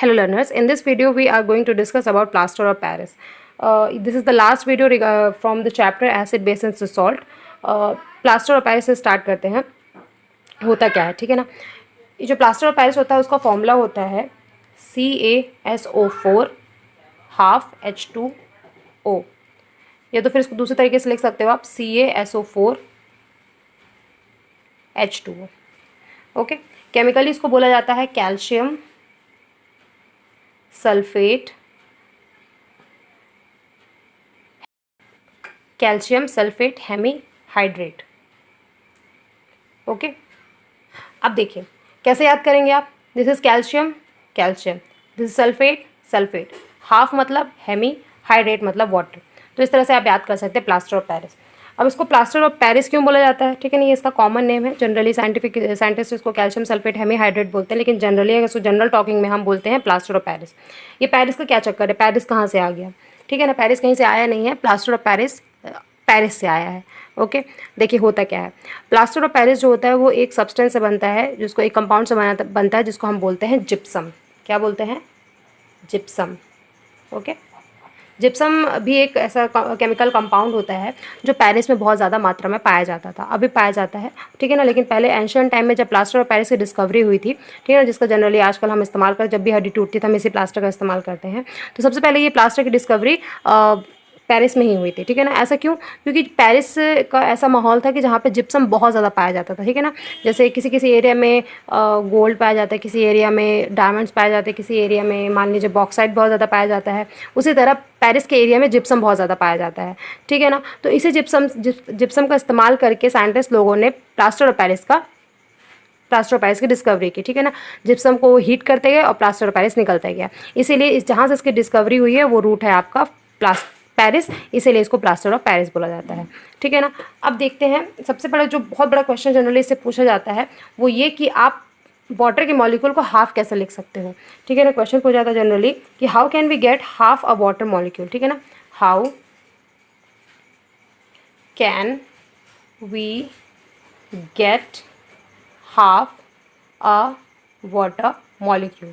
Hello learners, in this video we are going to discuss about plaster of Paris. This is the last video from the chapter acid base and salt. Plaster of Paris से start करते हैं. होता क्या है, ठीक है ना. ये जो प्लास्टर ऑफ पेरिस होता है उसका फॉर्मूला होता है CaSO4 हाफ H2O, या तो फिर इसको दूसरे तरीके से लिख सकते हो आप CaSO4 H2O. ओके, केमिकली इसको बोला जाता है कैल्शियम सल्फेट हेमीहाइड्रेट. ओके, अब देखिए कैसे याद करेंगे आप. This is calcium, this is sulphate, half मतलब हेमीहाइड्रेट मतलब वाटर. तो इस तरह से आप याद कर सकते हैं प्लास्टर ऑफ पेरिस. अब इसको प्लास्टर ऑफ पेरिस क्यों बोला जाता है, ठीक है ना, ये इसका कॉमन नेम है. जनरली साइंटिस्ट इसको कैल्शियम सल्फेट हेमीहाइड्रेट बोलते हैं, लेकिन जनरली अगर इसको जनरल टॉकिंग में हम बोलते हैं प्लास्टर ऑफ पेरिस. ये पेरिस का क्या चक्कर है, पेरिस कहाँ से आ गया, ठीक है ना. पेरिस कहीं से आया नहीं है, प्लास्टर ऑफ पेरिस पेरिस से आया है. ओके, देखिए होता क्या है. प्लास्टर ऑफ पेरिस जो होता है वो एक सब्सटेंस से बनता है, जिसको एक कंपाउंड से बनता है, जिसको हम बोलते हैं जिप्सम. क्या बोलते हैं, जिप्सम. ओके, जिप्सम भी एक ऐसा केमिकल कंपाउंड होता है जो पेरिस में बहुत ज़्यादा मात्रा में पाया जाता था, अभी पाया जाता है, ठीक है ना. लेकिन पहले एंशिएंट टाइम में जब प्लास्टर ऑफ पेरिस की डिस्कवरी हुई थी, ठीक है ना, जिसका जनरली आजकल हम इस्तेमाल कर, जब भी हड्डी टूटती है तो हम इसी प्लास्टर का इस्तेमाल करते हैं. तो सबसे पहले ये प्लास्टर की डिस्कवरी पेरिस में ही हुई थी, ठीक है ना. ऐसा क्यों, क्योंकि पेरिस का ऐसा माहौल था कि जहाँ पे जिप्सम बहुत ज़्यादा पाया जाता था, ठीक है ना. जैसे किसी किसी एरिया में गोल्ड पाया जाता है, किसी एरिया में डायमंड्स पाए जाते हैं, किसी एरिया में मान लीजिए बॉक्साइट बहुत ज़्यादा पाया जाता है. उसी तरह पेरिस के एरिया में जिप्सम बहुत ज़्यादा पाया जाता है, ठीक है ना. तो इसी जिप्सम का इस्तेमाल करके साइंटिस्ट लोगों ने प्लास्टर ऑफ पेरिस की डिस्कवरी की, ठीक है ना. जिप्सम को हीट करते गए और प्लास्टर ऑफ पेरिस निकलता गया. इसीलिए जहाँ से इसकी डिस्कवरी हुई है वो रूट है आपका पेरिस, इसीलिए इसको प्लास्टर ऑफ पेरिस बोला जाता है, ठीक है ना. अब देखते हैं, सबसे पहले जो बहुत बड़ा क्वेश्चन जनरली इससे पूछा जाता है वो ये कि आप वाटर के मॉलिक्यूल को हाफ कैसे लिख सकते हो, ठीक है ना. क्वेश्चन पूछा जाता है जनरली कि how can we get half a water molecule, ठीक है ना. How can we get half a water molecule,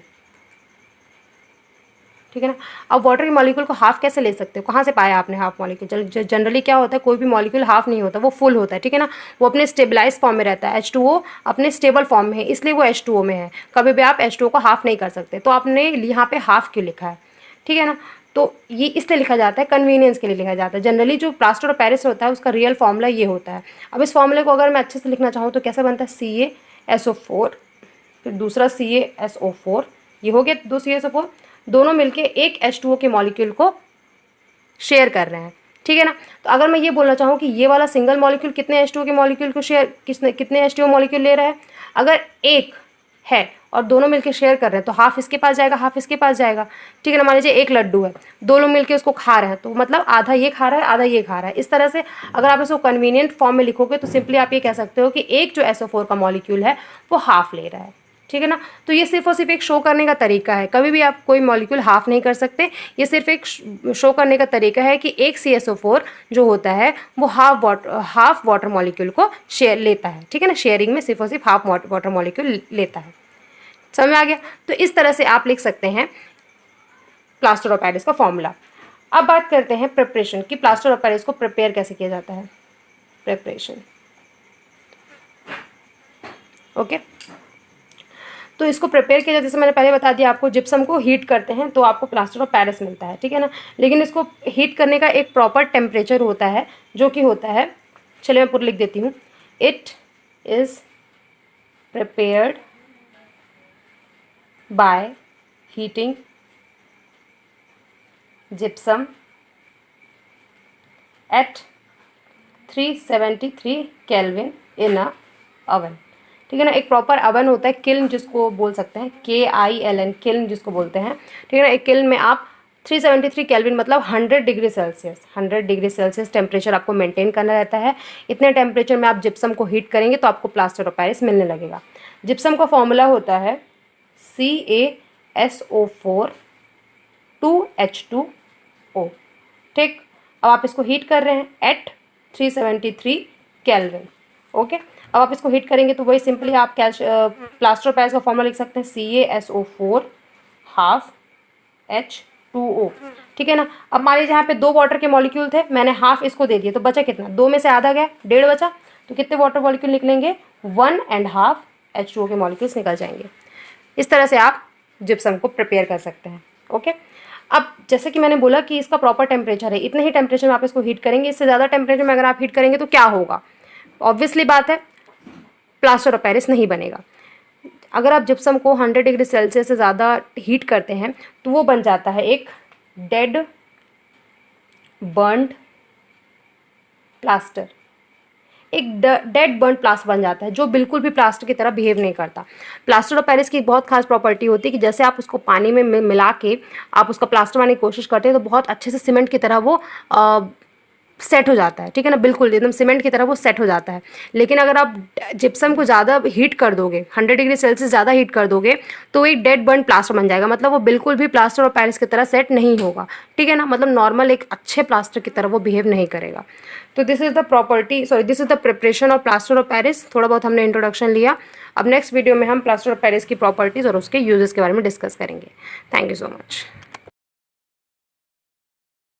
ठीक है ना. अब वाटर के मॉलिक्यूल को हाफ कैसे ले सकते हो, कहाँ से पाया आपने हाफ मॉलिक्यूल. जनरली क्या होता है, कोई भी मॉलिक्यूल हाफ नहीं होता, वो फुल होता है, ठीक है ना. वो अपने स्टेबलाइज फॉर्म में रहता है. H2O अपने स्टेबल फॉर्म में है, इसलिए वो H2O में है. कभी भी आप H2O को हाफ नहीं कर सकते. तो आपने यहाँ पे हाफ क्यों लिखा है, ठीक है ना. तो ये इसलिए लिखा जाता है, कन्वीनियंस के लिए लिखा जाता है. जनरली जो प्लास्टर ऑफ पेरिस होता है उसका रियल फॉर्मूला ये होता है. अब इस फॉर्मूले को अगर मैं अच्छे से लिखना चाहूँ तो कैसे बनता है, CaSO4, फिर दूसरा CaSO4, ये हो गया दो CaSO4, दोनों मिलके एक H2O के मॉलिक्यूल को शेयर कर रहे हैं, ठीक है ना. तो अगर मैं ये बोलना चाहूँ कि ये वाला सिंगल मॉलिक्यूल कितने H2O के मॉलिक्यूल को कितने H2O मॉलिक्यूल ले रहा है, अगर एक है और दोनों मिलके शेयर कर रहे हैं तो हाफ इसके पास जाएगा, हाफ इसके पास जाएगा, ठीक है ना. मान लीजिए एक लड्डू है, दो लोग मिलके उसको खा रहे हैं, तो मतलब आधा ये खा रहा है आधा ये खा रहा है. इस तरह से अगर आप इसको कन्वीनियंट फॉर्म में लिखोगे तो सिंपली आप ये कह सकते हो कि एक जो SO4 का मॉलिक्यूल है वो हाफ ले रहा है, ठीक है ना. तो ये सिर्फ और सिर्फ एक शो करने का तरीका है, कभी भी आप कोई मॉलिक्यूल हाफ नहीं कर सकते. ये सिर्फ एक शो करने का तरीका है कि एक CaSO4 जो होता है वो हाफ वाटर मॉलिक्यूल को शेयर लेता है, ठीक है ना. शेयरिंग में सिर्फ और सिर्फ हाफ वाटर मॉलिक्यूल लेता है. समझ में आ गया. तो इस तरह से आप लिख सकते हैं प्लास्टर ऑफ पेरिस का फॉर्मूला. अब बात करते हैं प्रिपरेशन की, प्लास्टर ऑफ पेरिस को प्रिपेयर कैसे किया जाता है. Preparation, okay. तो इसको प्रिपेयर किया जाता है, जैसे मैंने पहले बता दिया आपको, जिप्सम को हीट करते हैं तो आपको प्लास्टर ऑफ पेरिस मिलता है, ठीक है ना. लेकिन इसको हीट करने का एक प्रॉपर टेम्परेचर होता है, जो कि होता है, चलिए मैं पूरा लिख देती हूँ. It is prepared by heating gypsum at 373 kelvin in a oven, ठीक है ना. एक प्रॉपर अवन होता है, किल्न जिसको बोल सकते हैं, KILN, किल्न जिसको बोलते हैं, ठीक है ना. एक किल्न में आप 373 केल्विन मतलब 100 डिग्री सेल्सियस टेम्परेचर आपको मेंटेन करना रहता है. इतने टेम्परेचर में आप जिप्सम को हीट करेंगे तो आपको प्लास्टर ऑफ पेरिस मिलने लगेगा. जिप्सम का फॉर्मूला होता है CaSO4 2H2O, ठीक. अब आप इसको हीट कर रहे हैं एट 373 केल्विन, ओके. अब आप इसको हीट करेंगे तो वही सिंपली आप प्लास्टर ऑफ पेरिस का फॉर्मूला लिख सकते हैं CaSO4 हाफ H2O, ठीक है ना। अब मान लीजिए यहाँ पे 2 वाटर के मॉलिक्यूल थे, मैंने हाफ इसको दे दिया, तो बचा कितना, 2 में से आधा गया, 1.5 बचा, तो कितने वाटर मॉलिक्यूल निकलेंगे, 1.5 H2O के मॉलिक्यूल्स निकल जाएंगे। इस तरह से आप जिप्सम को प्रिपेयर कर सकते हैं। ओके, अब जैसे कि मैंने बोला कि इसका प्रॉपर टेम्परेचर है, इतने ही टेम्परेचर में आप इसको हीट करेंगे, इससे ज़्यादा टेम्परेचर में अगर आप हीट करेंगे तो क्या होगा, ऑब्वियसली बात है प्लास्टर ऑफ पेरिस नहीं बनेगा। अगर आप जिप्सम को 100 डिग्री सेल्सियस से ज़्यादा हीट करते हैं तो वो बन जाता है एक डेड बर्न्ड प्लास्टर, एक डेड बर्न्ड प्लास्टर बन जाता है जो बिल्कुल भी प्लास्टर की तरह बिहेव नहीं करता। प्लास्टर ऑफ पेरिस की एक बहुत खास प्रॉपर्टी होती है कि जैसे आप उसको पानी में मिला के आप उसका प्लास्टर बनाने की कोशिश करते हैं तो बहुत अच्छे से सीमेंट की तरह वो सेट हो जाता है, ठीक है ना, बिल्कुल एकदम सीमेंट की तरह वो सेट हो जाता है। लेकिन अगर आप जिप्सम को ज़्यादा हीट कर दोगे, 100 डिग्री सेल्सियस ज़्यादा हीट कर दोगे, तो एक डेड बर्न प्लास्टर बन जाएगा, मतलब वो बिल्कुल भी प्लास्टर ऑफ पेरिस की तरह सेट नहीं होगा, ठीक है ना, मतलब नॉर्मल एक अच्छे प्लास्टर की तरह वो बिहेव नहीं करेगा। तो this is the property, sorry this is the preparation of plaster of Paris. थोड़ा बहुत हमने इंट्रोडक्शन लिया, अब नेक्स्ट वीडियो में हम प्लास्टर ऑफ पेरिस की प्रॉपर्टीज़ और उसके यूजेस के बारे में डिस्कस करेंगे। Thank you so much.